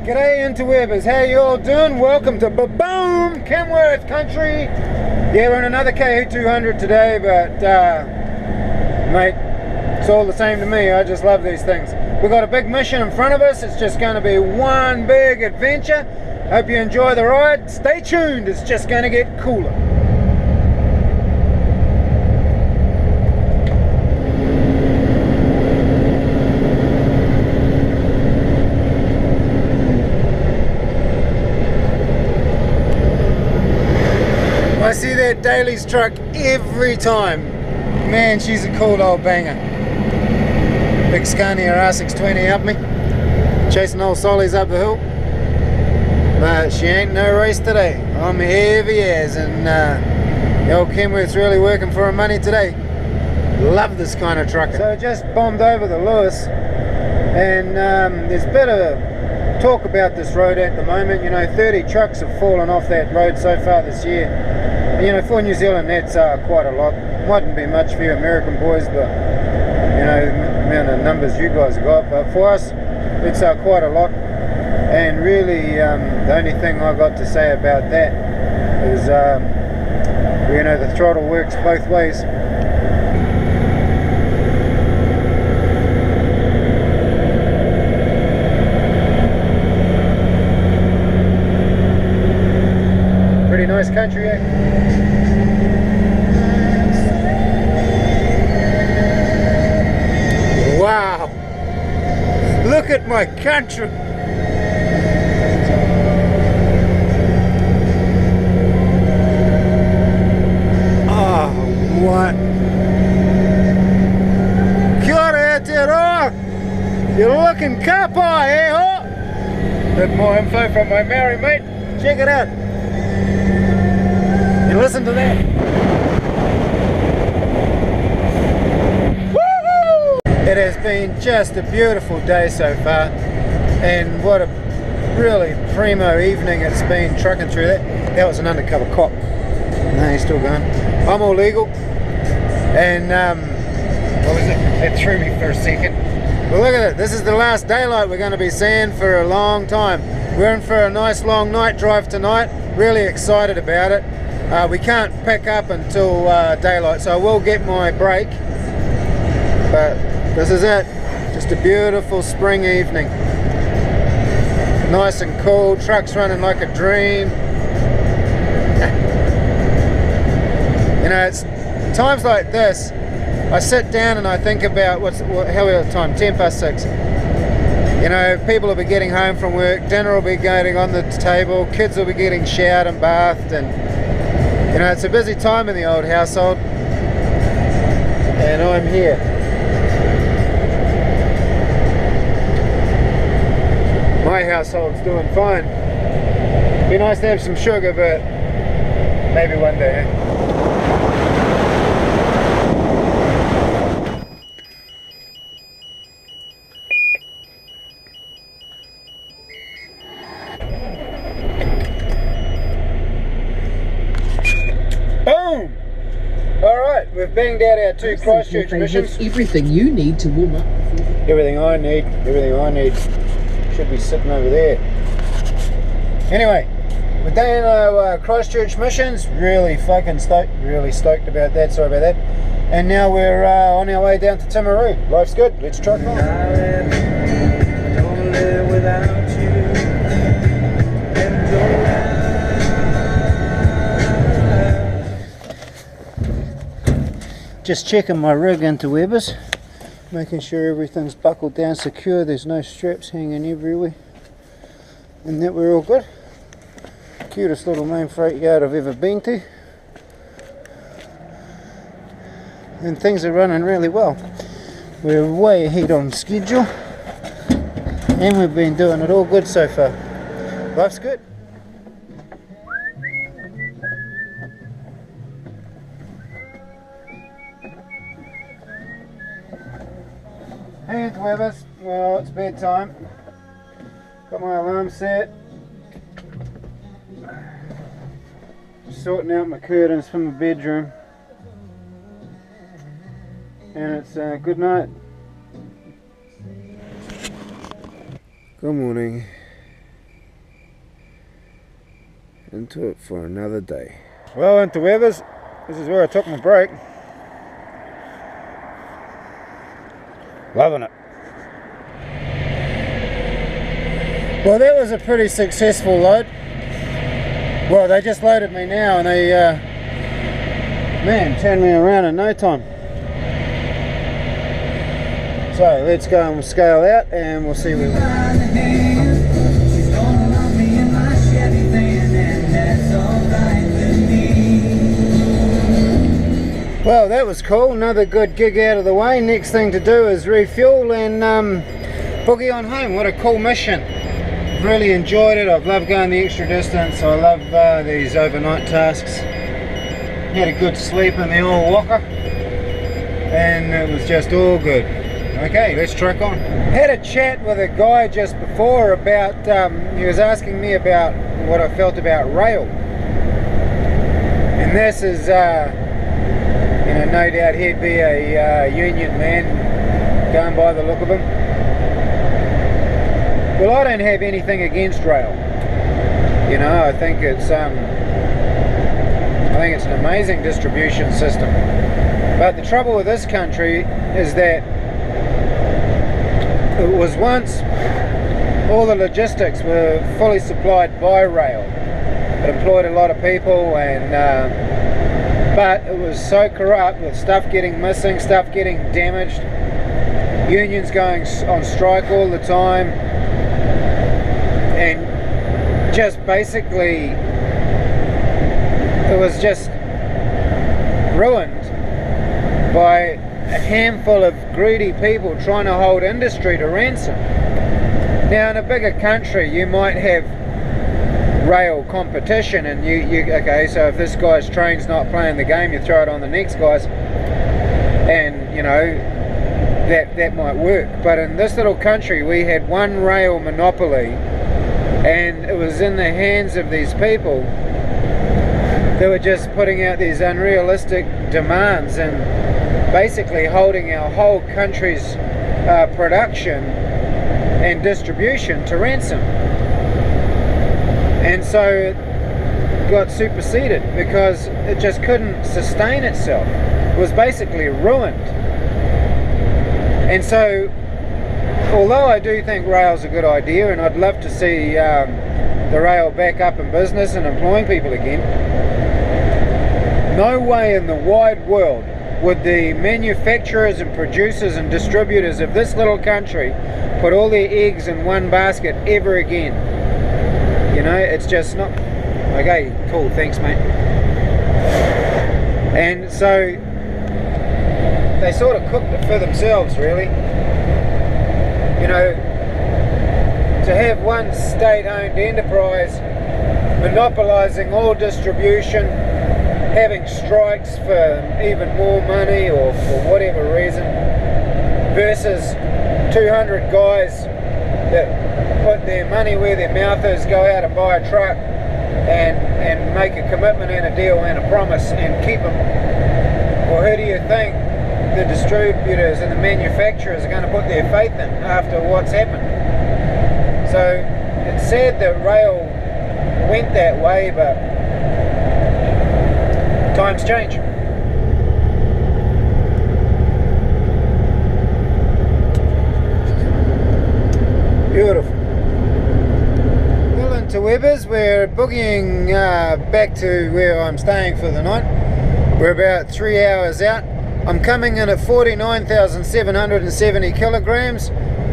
G'day interwebers, how you all doing? Welcome to Boom Kenworth country. Yeah, we're in another KE200 today, but mate, it's all the same to me. I just love these things. We've got a big mission in front of us. It's just going to be one big adventure. Hope you enjoy the ride. Stay tuned, it's just going to get cooler. I see that Daly's truck every time. Man, she's a cool old banger. Big Scania R620 up me, chasing old Solly's up the hill. But she ain't no race today. I'm heavy as, and the old Kenworth's really working for her money today. Love this kind of truck. So I just bombed over the Lewis, and there's a bit of talk about this road at the moment. You know, 30 trucks have fallen off that road so far this year. You know, for New Zealand that's quite a lot. Mightn't be much for you American boys, but you know, the amount of numbers you guys have got. But for us, it's quite a lot. And really, the only thing I got to say about that is, you know, the throttle works both ways. Pretty nice country, eh? Wow! Look at my country! Oh, what? Kia ora te roa! You're looking kapa, eh? Oh! Bit more info from my Maori mate. Check it out. You listen to that. It has been just a beautiful day so far, and what a really primo evening it's been trucking through that. That was an undercover cop. No, he's still going. I'm all legal, and what was it? It threw me for a second. Well, look at it. This is the last daylight we're going to be seeing for a long time. We're in for a nice long night drive tonight. Really excited about it. We can't pick up until daylight, so I will get my break. But this is it. Just a beautiful spring evening. Nice and cool. Truck's running like a dream. You know, it's times like this, I sit down and I think about how we are at the time, 6:10. You know, people will be getting home from work, dinner will be going on the table, kids will be getting showered and bathed, and you know, it's a busy time in the old household, and I'm here. My household's doing fine. Be nice to have some sugar, but maybe one day. Boom! Alright, we've banged out our 2 Christchurch missions. Everything you need to warm up. Everything I need. Should be sitting over there. Anyway, we're doing our Christchurch missions. Really fucking stoked. Really stoked about that. Sorry about that. And now we're on our way down to Timaru. Life's good. Let's truck on. Don't live without you. Just checking my rig interwebers. Making sure everything's buckled down secure, there's no straps hanging everywhere, and that we're all good. Cutest little main freight yard I've ever been to, and things are running really well. We're way ahead on schedule, and we've been doing it all good so far. Life's good. Hey interwebers, well it's bedtime. Got my alarm set. Sorting out my curtains from my bedroom. And it's good night. Good morning. into it for another day. Well, into Weathers, this is where I took my break. Loving it. Well, that was a pretty successful load. Well, they just loaded me now and they, man, turned me around in no time. So let's go and scale out and we'll see where we are. Well, that was cool. Another good gig out of the way. Next thing to do is refuel and boogie on home. What a cool mission. Really enjoyed it. I've loved going the extra distance. I love these overnight tasks. Had a good sleep in the old walker and it was just all good. Okay, let's truck on. Had a chat with a guy just before about, he was asking me about what I felt about rail. And this is, you know, no doubt he'd be a union man, going by the look of him. Well, I don't have anything against rail. You know, I think it's an amazing distribution system. But the trouble with this country is that it was once all the logistics were fully supplied by rail. It employed a lot of people, and but it was so corrupt with stuff getting missing, stuff getting damaged, unions going on strike all the time, and just basically it was just ruined by a handful of greedy people trying to hold industry to ransom. Now in a bigger country you might have rail competition and you okay, so if this guy's train's not playing the game, you throw it on the next guy's, and you know that might work. But in this little country we had one rail monopoly and it was in the hands of these people that were just putting out these unrealistic demands and basically holding our whole country's production and distribution to ransom. And so it got superseded because it just couldn't sustain itself. It was basically ruined. And so, although I do think rail's a good idea and I'd love to see the rail back up in business and employing people again, no way in the wide world would the manufacturers and producers and distributors of this little country put all their eggs in one basket ever again. You know, it's just not. Okay, cool, thanks mate. And so they sort of cooked it for themselves, really. You know, to have one state-owned enterprise monopolising all distribution, having strikes for even more money or for whatever reason, versus 200 guys that put their money where their mouth is, go out and buy a truck and make a commitment and a deal and a promise and keep them. Well, who do you think the distributors and the manufacturers are going to put their faith in after what's happened? So it's sad that rail went that way, but times change. Beautiful. Well, into Webbers, we're boogieing back to where I'm staying for the night. We're about 3 hours out. I'm coming in at 49,770 kilograms,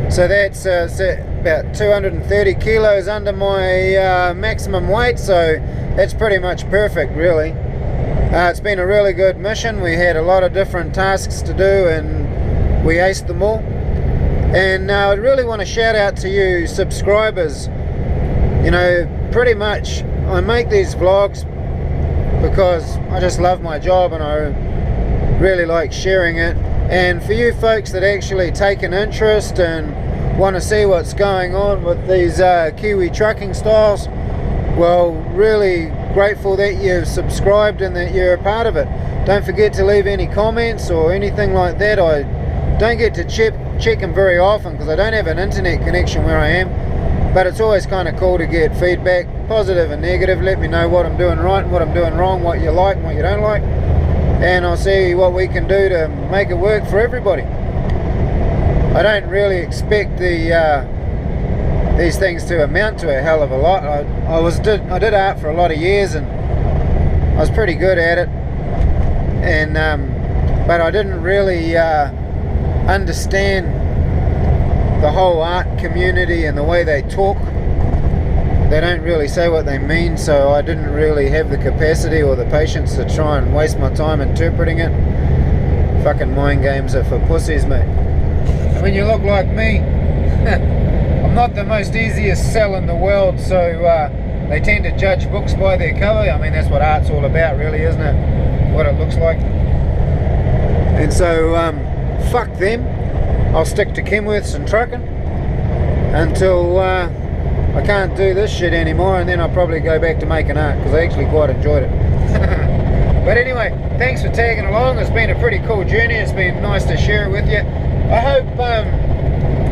so that's about 230 kilos under my maximum weight, so that's pretty much perfect, really. It's been a really good mission. We had a lot of different tasks to do and we aced them all. And I really want to shout out to you subscribers. You know, pretty much I make these vlogs because I just love my job and I really like sharing it. And for you folks that actually take an interest and want to see what's going on with these Kiwi trucking styles, well, really grateful that you've subscribed and that you're a part of it. Don't forget to leave any comments or anything like that. I don't get to check them very often because I don't have an internet connection where I am, but it's always kind of cool to get feedback. positive and negative. Let me know what I'm doing right and what I'm doing wrong, what you like and what you don't like, and I'll see what we can do to make it work for everybody. I don't really expect these things to amount to a hell of a lot. I did art for a lot of years and I was pretty good at it, and but I didn't really understand the whole art community and the way they talk. They don't really say what they mean, so I didn't really have the capacity or the patience to try and waste my time interpreting it. Fucking mind games are for pussies, mate. When you look like me, I'm not the most easiest sell in the world, so they tend to judge books by their cover. I mean, that's what art's all about, really, isn't it? What it looks like. And so, fuck them. I'll stick to Kenworths and trucking until I can't do this shit anymore, and then I'll probably go back to making art, because I actually quite enjoyed it. But anyway, thanks for tagging along. It's been a pretty cool journey. It's been nice to share it with you. I hope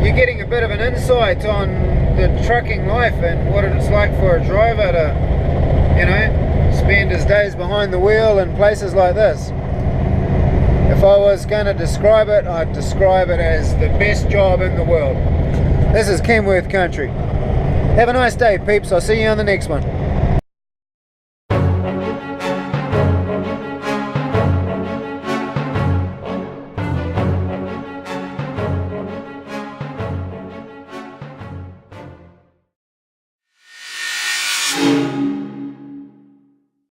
you're getting a bit of an insight on the trucking life and what it's like for a driver to, you know, spend his days behind the wheel in places like this. If I was going to describe it, I'd describe it as the best job in the world. This is Kenworth country. Have a nice day, peeps. I'll see you on the next one.